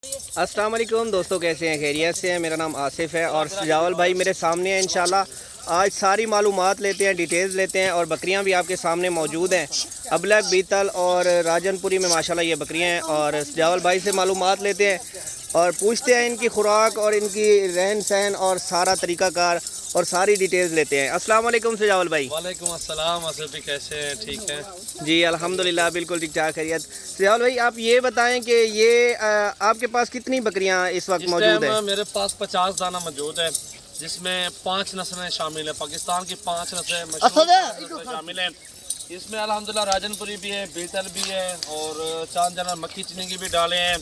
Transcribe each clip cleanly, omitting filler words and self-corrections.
अस्सलाम वालेकुम दोस्तों, कैसे हैं? खैरियत से हैं? मेरा नाम आसिफ है और सजावल भाई मेरे सामने हैं। इंशाल्लाह आज सारी मालूमात लेते हैं, डिटेल्स लेते हैं और बकरियां भी आपके सामने मौजूद हैं। अबलग, बीतल और राजनपुरी में माशाल्लाह ये बकरियां हैं और सजावल भाई से मालूमात लेते हैं और पूछते हैं इनकी खुराक और इनकी रहन सहन और सारा तरीक़ाकार और सारी डिटेल्स लेते हैं। अस्सलाम वालेकुम सजावल भाई। वालेकुम अस्सलाम। आसिफ भाई कैसे हैं? ठीक हैं जी अल्हम्दुलिल्लाह, बिल्कुल ठीक ठाक खैरियत। सजावल भाई आप ये बताएं कि ये आपके पास कितनी बकरियां इस वक्त मौजूद है? मेरे पास 50 दाना मौजूद है, जिसमें 5 नस्लें शामिल है। पाकिस्तान की 5 नस्लें मशहूर शामिल हैं। इसमें अल्हम्दुलिल्लाह राजनपुरी भी है, बीतल भी है और चांद जना मक्खी चीनी भी डाले हैं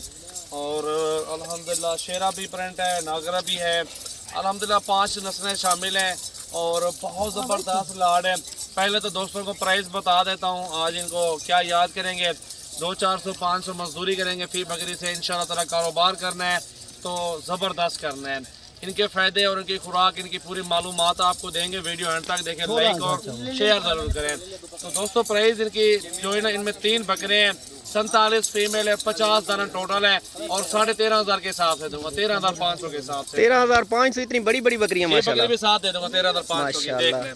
और अल्हम्दुलिल्लाह शेरा भी प्रिंट है, नागरा भी है। अल्हम्दुलिल्लाह 5 नस्लें शामिल हैं और बहुत ज़बरदस्त लाड है। पहले तो दोस्तों को प्राइस बता देता हूँ। आज इनको क्या याद करेंगे, 200-400-500 मजदूरी करेंगे फी बकरी से। इंशाल्लाह ताला कारोबार करना है तो ज़बरदस्त करना है। इनके फ़ायदे और इनकी खुराक, इनकी पूरी मालूमात आपको देंगे। वीडियो एंड तक देखें, लाइक और शेयर ज़रूर करें। तो दोस्तों प्राइस इनकी जो है ना, इनमें 3 बकरे हैं, 47 फीमेल है, 50 दाना टोटल है और 13,500 के हिसाब से दूंगा, 13,500 के हिसाब से। 13,500 इतनी बड़ी बड़ी बकरियां माशाल्लाह भी साथ दे दूंगा 13,500 की। देख लें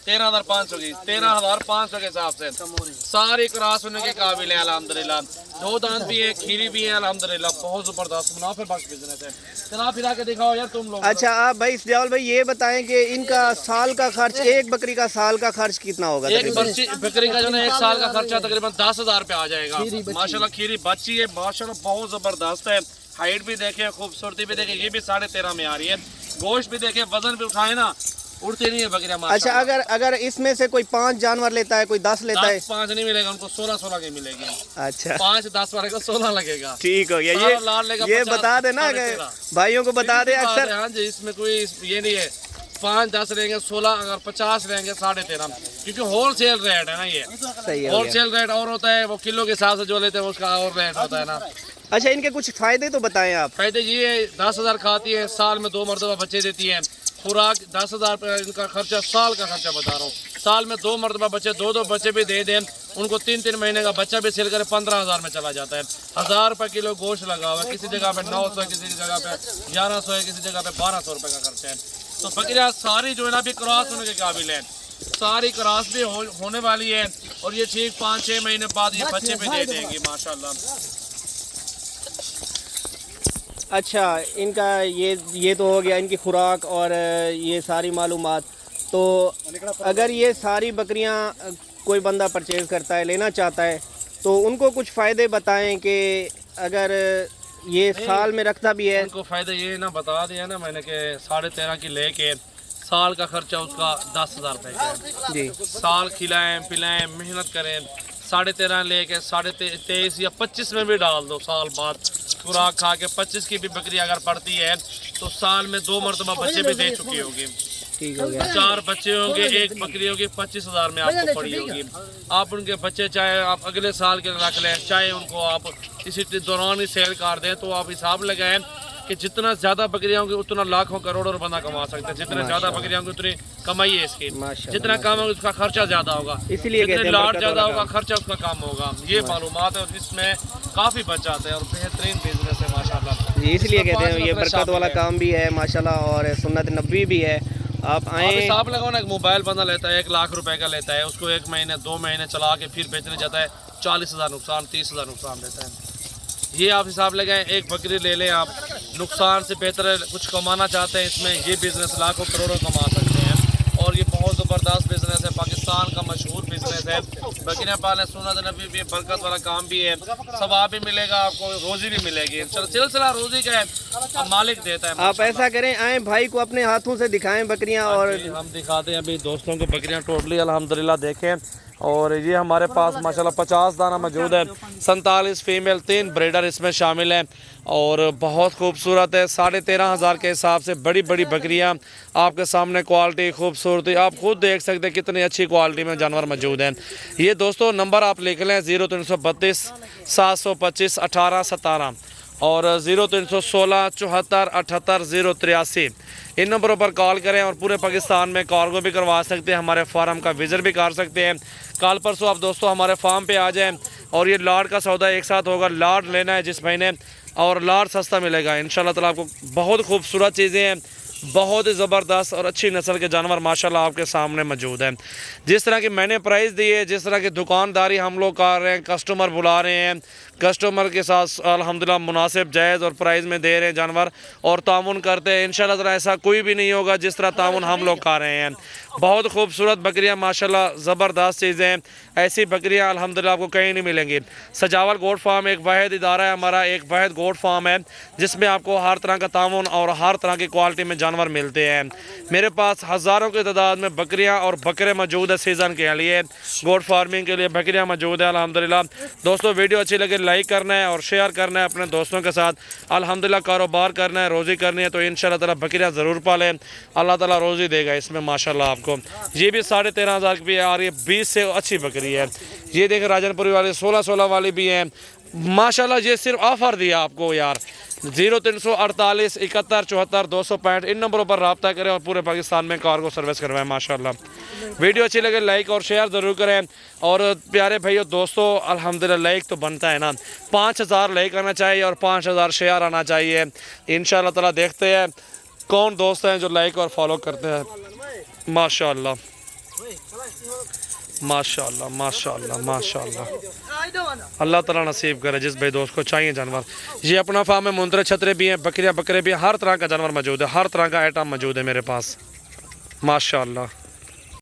13,500 की, 13,500 के हिसाब से सारी क्रॉस होने के काबिल है अल्हम्दुलिल्लाह। 2 दांत भी है, खीरी भी है अल्हम्दुलिल्लाह। बहुत जबरदस्त मुनाफे बख्श बिजनेस है। चला फिरा के दिखाओ यार तुम लोग। अच्छा आप भाई सजावल भाई ये बताएं कि इनका साल का खर्च, एक बकरी का साल का खर्च कितना होगा? एक बकरी का जो है 1 साल का खर्चा तकरीबन 10,000 रुपये आ जाएगा। माशाल्लाह खीरी बच्ची है, माशाल्लाह बहुत जबरदस्त है। हाइट भी देखे, खूबसूरती भी देखे, ये भी 13.5 में आ रही है। गोश्त भी देखे, वजन भी उठाए ना, उड़ती नहीं है बकरियां। अच्छा अगर इसमें से कोई 5 जानवर लेता है, कोई 10 लेता है? 5 नहीं मिलेगा उनको, 16 की मिलेगी। अच्छा 5-10 वाले को 16 लगेगा। ठीक हो गया। ये बता देना भाइयों को, बता दे अक्सर। हाँ जी, इसमें कोई ये नहीं है 5-10 रहेंगे 16, अगर 50 रहेंगे 13.5, क्योंकि होलसेल रेट है ना। ये सही है, होलसेल रेट और होता है, वो किलो के हिसाब से जो लेते हैं उसका और रेट होता है ना। अच्छा इनके कुछ फायदे तो बताएं आप। फायदे ये 10,000 खाती है, साल में 2 मरतबा बच्चे देती है। खुराक 10,000 इनका खर्चा, साल का खर्चा बता रहा हूँ। साल में 2 मरतबा बच्चे, 2 बच्चे भी दे दें उनको, 3 महीने का बच्चा भी सिल कर 15,000 में चला जाता है। 1,000 रुपये किलो गोश्त लगा हुआ है, किसी जगह पे 900 है, किसी जगह पे 1100 है, किसी जगह पे 1,200 रुपये का खर्चा है। तो बकरियाँ सारी जो है ना अभी क्रॉस होने के काबिल है, सारी क्रॉस भी होने वाली है और ये ठीक 5-6 महीने बाद ये बच्चे भी दे देंगी माशाल्लाह। अच्छा इनका ये तो हो गया इनकी खुराक और ये सारी मालूमात। तो अगर ये सारी बकरियां कोई बंदा परचेज़ करता है, लेना चाहता है, तो उनको कुछ फ़ायदे बताएं कि अगर ये साल में रखता भी है। उनको फ़ायदे ये ना बता दिया ना मैंने कि 13.5 की लेके साल का खर्चा उसका 10,000 रुपये का है जी। साल खिलाएं पिलाएं, मेहनत करें, 13.5 लेके 23.5 या 25 में भी डाल दो। साल बाद खुराक खा के 25 की भी बकरी अगर पड़ती है तो साल में 2 मरतबा बच्चे भी दे चुकी होगी। ठीक हो गया। 4 बच्चे होंगे, 1 बकरी होगी, 25,000 में आपको पड़ी होगी। आप उनके बच्चे चाहे आप अगले साल के रख लें, चाहे उनको आप इसी दौरान ही सेल कर दें, तो आप हिसाब लगाएं कि जितना ज़्यादा बकरियाँ होंगी उतना लाखों करोड़ों बंदा कमा सकते हैं। जितना ज़्यादा बकरियाँ होंगी उतनी कमाई है इसकी। जितना कम होगा उसका खर्चा ज़्यादा होगा, इसलिए लाड ज़्यादा होगा खर्चा उसका कम होगा। ये मालूमात है, इसमें काफ़ी बच जाते हैं और बेहतरीन बिजनेस है माशाल्लाह जी। इसलिए कहते हैं ये बरकत वाला काम भी है माशाल्लाह और सुन्नत नबी भी है। आप आए हिसाब लगाओ ना, एक मोबाइल बंदा लेता है 1 लाख रुपए का लेता है, उसको 1 महीने 2 महीने चला के फिर बेचने जाता है, 40,000 नुकसान, 30,000 नुकसान देता है। ये आप हिसाब लगाएं, एक बकरी ले लें आप, नुकसान से बेहतर है कुछ कमाना चाहते हैं इसमें, ये बिज़नेस लाखों करोड़ों कमा सकते हैं और ये बहुत ज़बरदस्त बिज़नेस है, पाकिस्तान का मशहूर बिज़नेस है। बकरियाँ पालें सुन्नत नबी भी, बरकत वाला काम भी है, सवाब भी मिलेगा आपको, रोज़ी भी मिलेगी। सिलसिला रोज़ी का है, मालिक देता है। आप ऐसा करें, आए भाई को अपने हाथों से दिखाएं बकरियां और हम दिखाते हैं अभी दोस्तों को बकरियां टोटली अल्हम्दुलिल्लाह देखें। और ये हमारे पास माशाल्लाह 50 दाना मौजूद है, 47 फीमेल, 3 ब्रीडर इसमें शामिल हैं और बहुत खूबसूरत है। 13,500 के हिसाब से बड़ी बड़ी बकरियां आपके सामने, क्वालिटी खूबसूरती आप खुद देख सकते हैं कितनी अच्छी क्वालिटी में जानवर मौजूद हैं। ये दोस्तों नंबर आप लिख लें 0332 725 1817 और 0316 74 78 083। इन नंबरों पर कॉल करें और पूरे पाकिस्तान में कार्गो भी करवा सकते हैं, हमारे फार्म का विज़िट भी कर सकते हैं। कल परसों आप दोस्तों हमारे फार्म पे आ जाएं और ये लाड का सौदा एक साथ होगा। लाड लेना है जिस महीने और लार सस्ता मिलेगा इंशाल्लाह ताला। आपको बहुत खूबसूरत चीज़ें हैं, बहुत ही ज़बरदस्त और अच्छी नस्ल के जानवर माशाल्लाह आपके सामने मौजूद हैं। जिस तरह की मैंने प्राइस दी है, जिस तरह की दुकानदारी हम लोग कर रहे हैं, कस्टमर बुला रहे हैं, कस्टमर के साथ अल्हम्दुलिल्लाह मुनासिब जायज़ और प्राइस में दे रहे हैं जानवर और तामुन करते हैं। इंशाल्लाह ताला ऐसा कोई भी नहीं होगा जिस तरह तामुन हम लोग कर रहे हैं। बहुत खूबसूरत बकरियां माशाल्लाह, ज़बरदस्त चीज़ें हैं। ऐसी बकरियां अल्हम्दुलिल्लाह आपको कहीं नहीं मिलेंगी। सजावल गोट फार्म एक वाहिद इदारा है हमारा, एक वाहिद गोट फार्म है जिसमें आपको हर तरह का तामुन और हर तरह की क्वालिटी में जानवर मिलते हैं। मेरे पास हज़ारों की तादाद में बकरियां और बकरे मौजूद है सीज़न के लिए, गोट फार्मिंग के लिए बकरियां मौजूद है अल्हम्दुलिल्लाह। दोस्तों वीडियो अच्छी लगे लाइक करना है और शेयर करना है अपने दोस्तों के साथ। अल्हम्दुलिल्लाह कारोबार करना है, रोज़ी करनी है तो इंशाल्लाह ताला बकरियां ज़रूर पालें, अल्लाह ताला रोज़ी देगा इसमें माशाल्लाह आपको। ये भी 13,500 की आ रही है, 20 से अच्छी बकरी है। ये देखें राजनपुरी वाली 16 वाली भी है माशाल्लाह। ये सिर्फ ऑफ़र दिया आपको यार। 0348 71 74 265 इन नंबरों पर रब्ता करें और पूरे पाकिस्तान में कार्गो सर्विस करवाएं माशाल्लाह। वीडियो अच्छी लगे लाइक और शेयर ज़रूर करें। और प्यारे भाइयों दोस्तों अल्हम्दुलिल्लाह लाइक तो बनता है ना, 5000 लाइक आना चाहिए और 5000 शेयर आना चाहिए इंशाल्लाह ताला। देखते हैं कौन दोस्त हैं जो लाइक और फॉलो करते हैं। माशाल्लाह माशाल्लाह माशाल्लाह माशाल्लाह, अल्लाह ताला नसीब करे जिस भाई दोस्त को चाहिए जानवर। ये अपना फार्म है, मुंदरे छतरे भी हैं, बकरियां बकरे भी हैं, हर तरह का जानवर मौजूद है, हर तरह का आइटम मौजूद है मेरे पास माशाल्लाह।